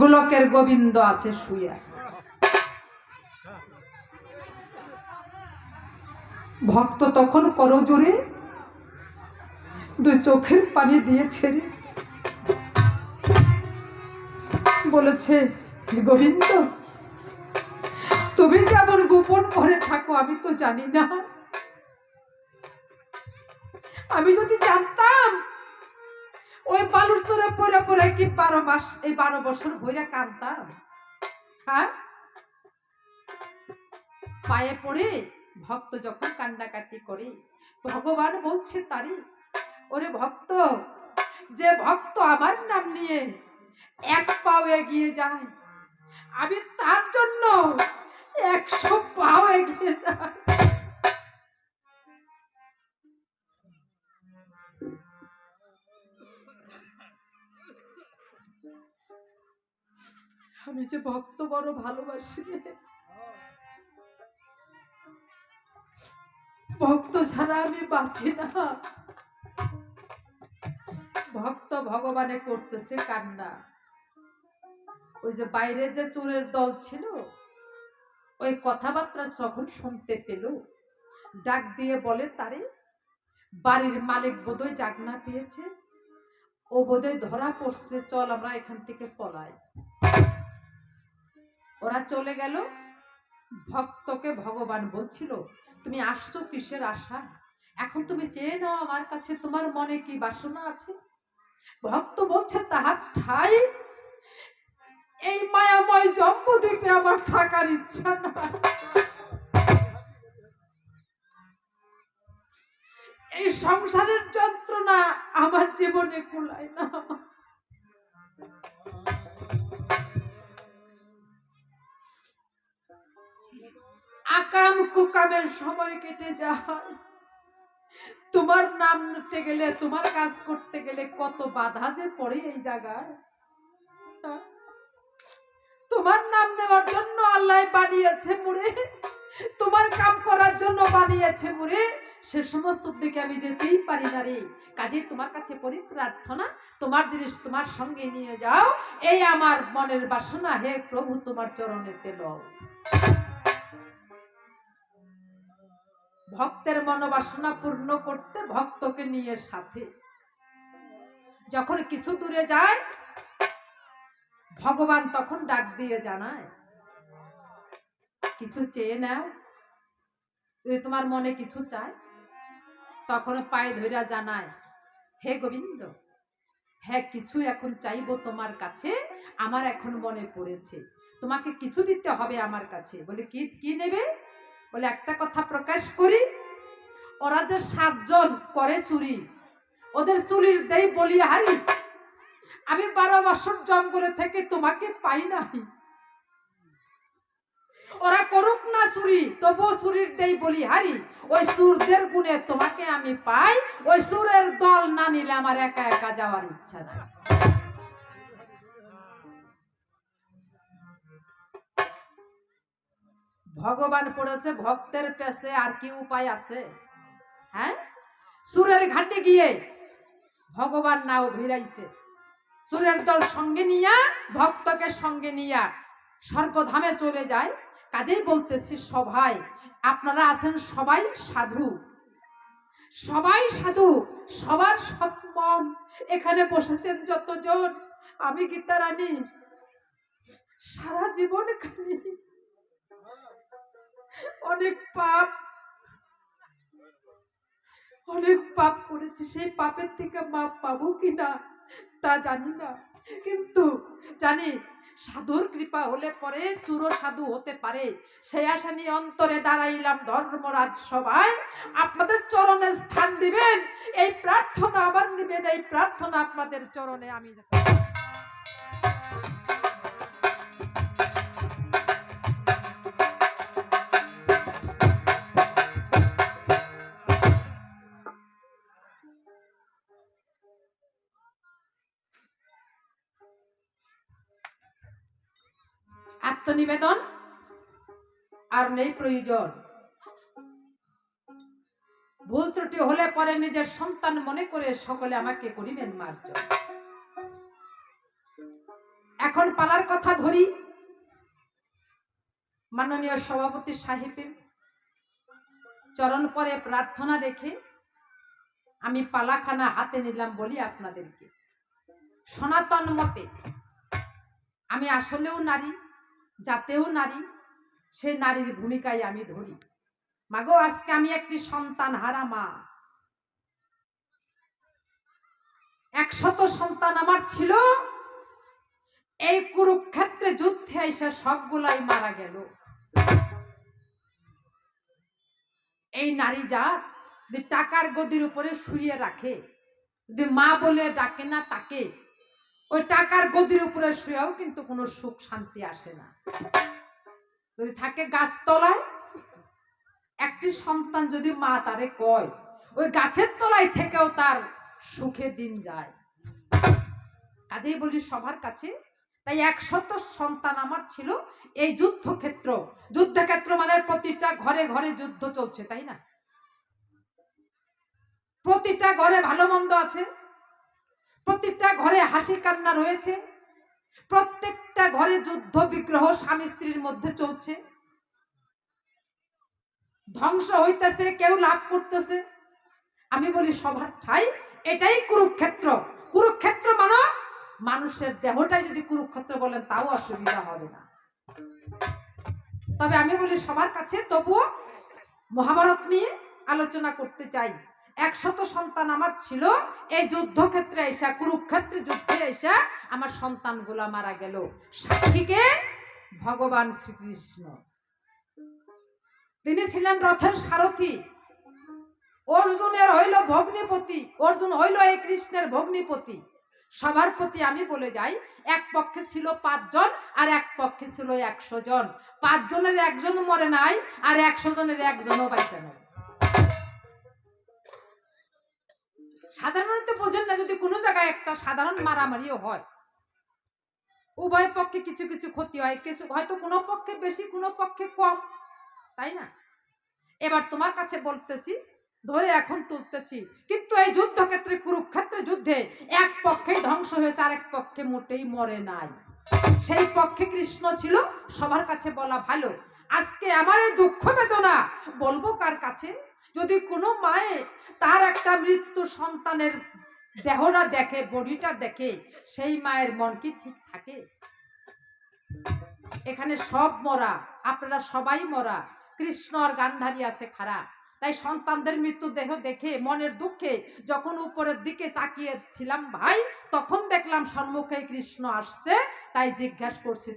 গোলকের গোবিন্দ আছে শুয়ে। ভক্ত তখন করজোরে দুই চোখের পানি দিয়ে ছেড়ে বলেছে, গোবিন্দ তুমি যেমন গোপন ঘরে থাকো আমি তো জানি না। আমি যদি জানতাম ওই বালুর চরে পরে পরে কি 12 মাস এই 12 বছর হইয়া কাঁদতাম। হ্যাঁ, পায়ে পড়ে ভক্ত যখন কান্নাকাটি করে ভগবান বলছে তারি, ওরে ভক্ত, যে ভক্ত আমার নাম নিয়ে এক পাও এগিয়ে যায় আমি তার জন্য 100 পাও এগিয়ে যাই। আমি যে ভক্ত বড় ভালোবাসি, ভক্ত ছাড়া আমি বাঁচি না। ভক্ত ভগবানে করতেছে কান্না। ওই যে বাইরে যে চোরের দল ছিল ওই কথাবার্তা যখন শুনতে পেল ডাক দিয়ে বলে, তারে বাড়ির মালিক বোধহয় জাগনা পেয়েছে, ও বোধহয় ধরা পড়ছে, চল আমরা এখান থেকে পলাই। ওরা চলে গেল। ভক্তকে ভগবান বলছিল, তুমি আসছো কিসের আশা? এখন তুমি চেয়ে নাও আমার কাছে তোমার মনে কি বাসনা আছে। ভক্ত বলছে, তাহার ঠাই এই মায়াময় জম্বুদ্বীপে আমার থাকার ইচ্ছা না। এই সংসারের যন্ত্রণা আমার জীবনে কুলায় না। আকাম কুকামের সময় কেটে যায়। তোমার নাম নিতে গেলে, তোমার কাজ করতে গেলে কত বাধা যে পড়ে এই জায়গায়। তোমার নাম নেওয়ার জন্য আল্লাহ বানিয়েছে মুড়ে, তোমার কাম করার জন্য বানিয়েছে মুড়ে, সে সমস্ত দিকে আমি যেতেই পারি না রে। কাজে তোমার কাছে পরিপ্রার্থনা, তোমার জিনিস তোমার সঙ্গে নিয়ে যাও, এই আমার মনের বাসনা হে প্রভু তোমার চরণেতে লও। ভক্তের মনোবাসনা পূর্ণ করতে ভক্তকে নিয়ে সাথে যখন কিছু দূরে যায় ভগবান তখন ডাক দিয়ে জানায়, কিছু চেয়ে নাও, তোমার মনে কিছু চায়। তখন পায়ে ধইরা জানায়, হে গোবিন্দ, হ্যাঁ কিছু এখন চাইবো তোমার কাছে, আমার এখন মনে পড়েছে, তোমাকে কিছু দিতে হবে আমার কাছে। বলে কি কি নেবে? বলে একটা কথা প্রকাশ করি, ওরা যে 7 জন করে চুরি, ওদের চুরির দেই বলিহারি, আমি 12 বছর জঙ্গলে থেকে তোমাকে পাই নাই। ওরা করুক না চুরি, তবুও চুরির দেই বলিহারি, ওই চুরদের গুণে তোমাকে আমি পাই, ওই চুরের দল না নিলে আমার একা একা যাওয়ার ইচ্ছা নাই। ভগবান পড়েছে ভক্তের পেছে, আর কি উপায় আছে? হ্যাঁ, চুরের ঘাটে গিয়ে ভগবান নাও ভিড়াইছে, চুরের দল সঙ্গে নিয়া ভক্তকে সঙ্গে নিয়া স্বর্গধামে চলে যায়। কাজেই বলতেছি সবাই, আপনারা আছেন সবাই সাধু, সবাই সাধু, সবার সৎমন এখানে বসেছেন যতজন। আমি গীতা রানী সারা জীবন খালি অনেক পাপ করেছি, সেই পাপের থেকে মাপ পাবো কিনা তা জানি না, কিন্তু জানি সাধুর কৃপা হলে পরে চুরো সাধু হতে পারে। সেই আশা নিয়ে অন্তরে দাঁড়াইলাম ধর্মরাজ সভায়, আপনাদের চরণে স্থান দিবেন এই প্রার্থনা আবার নিবেন, এই প্রার্থনা আপনাদের চরণে আমি। আত্মনিবেদন আর নেই প্রয়োজন। ভুল ত্রুটি হলে পরে নিজের সন্তান মনে করে সকলে আমাকে করিবেন মার্জন। এখন পালার কথা ধরি। মাননীয় সভাপতি সাহেবের চরণ পরে প্রার্থনা রেখে আমি পালাখানা হাতে নিলাম। বলি আপনাদেরকে, সনাতন মতে আমি আসলেও নারী, জাতেও নারী, সেই নারীর ভূমিকায় আমি ধরি। মাগো, আজকে আমি একটি সন্তান হারা মা। 100 সন্তান আমার ছিল, এই কুরুক্ষেত্রে যুদ্ধে এসে সবগুলাই মারা গেল। এই নারী জাত যদি টাকার গদির উপরে শুয়ে রাখে, যদি মা বলে ডাকে না তাকে, ওই টাকার গদির উপরে শুয়েও কিন্তু কোনো সুখ শান্তি আসে না। যদি থাকে গাছতলায়, একটি সন্তান যদি মা তারে কয়, ওই গাছের তলায় থেকেও তার সুখে দিন যায়। কাজেই বলি সবার কাছে, তাই 100 সন্তান আমার ছিল। এই যুদ্ধক্ষেত্র, যুদ্ধক্ষেত্র মানে প্রতিটা ঘরে ঘরে যুদ্ধ চলছে, তাই না? প্রতিটা ঘরে ভালো মন্দ আছে, প্রতিটা ঘরে হাসি কান্না রয়েছে, প্রত্যেকটা ঘরে যুদ্ধ বিগ্রহ স্বামী স্ত্রীর মধ্যে চলছে, ধ্বংস হইতেছে, কেউ লাভ করতেছে। আমি বলি সবার ঠাই এটাই কুরুক্ষেত্র। কুরুক্ষেত্র মানে মানুষের দেহটাই যদি কুরুক্ষেত্র বলেন তাও অসুবিধা হবে না। তবে আমি বলি সবার কাছে তবুও মহাভারত নিয়ে আলোচনা করতে চাই। 100 সন্তান আমার ছিল, এই যুদ্ধক্ষেত্রে এসে, কুরুক্ষেত্রে যুদ্ধে এসে আমার সন্তানগুলা মারা গেল। সাক্ষীকে ভগবান শ্রীকৃষ্ণ, তিনি ছিলেন রথের সারথি। অর্জুনের হইল ভগ্নিপতি, অর্জুন হইল এই কৃষ্ণের ভগ্নিপতি। সবার প্রতি আমি বলে যাই, এক পক্ষে ছিল 5 জন আর এক পক্ষে ছিল 100 জন। 5 জনের একজন মরে নাই, আর 100 জনের একজনও বাইসে নাই। সাধারণত বোঝেন না, যদি কোনো জায়গায় একটা সাধারণ মারামারিও হয়, উভয় পক্ষে কিছু কিছু ক্ষতি হয়, কিছু হয়তো কোনো পক্ষে বেশি, কোনো পক্ষে কম, তাই না? এবার তোমার কাছে বলতেছি, ধরে এখন তুলতেছি, কিন্তু এই যুদ্ধক্ষেত্রে, কুরুক্ষেত্রে যুদ্ধে এক পক্ষে ধ্বংস হয়েছে, আরেক পক্ষে মোটেই মরে নাই। সেই পক্ষে কৃষ্ণ ছিল। সবার কাছে বলা ভালো। আজকে আমার এই দুঃখ বেদনা বলবো কার কাছে? যদি কোনো মায়ে তার একটা মৃত্যু সন্তানের দেহটা দেখে, বডিটা দেখে, সেই মায়ের মন কি ঠিক থাকে? এখানে সব মরা, আপনারা সবাই মরা। কৃষ্ণ আর গান্ধারী আছে খাড়া। তাই সন্তানদের মৃত্যু দেহ দেখে মনের দুঃখে যখন উপরের দিকে তাকিয়েছিলাম ভাই, তখন দেখলাম সম্মুখে কৃষ্ণ আসছে। তাই জিজ্ঞাসা করছি,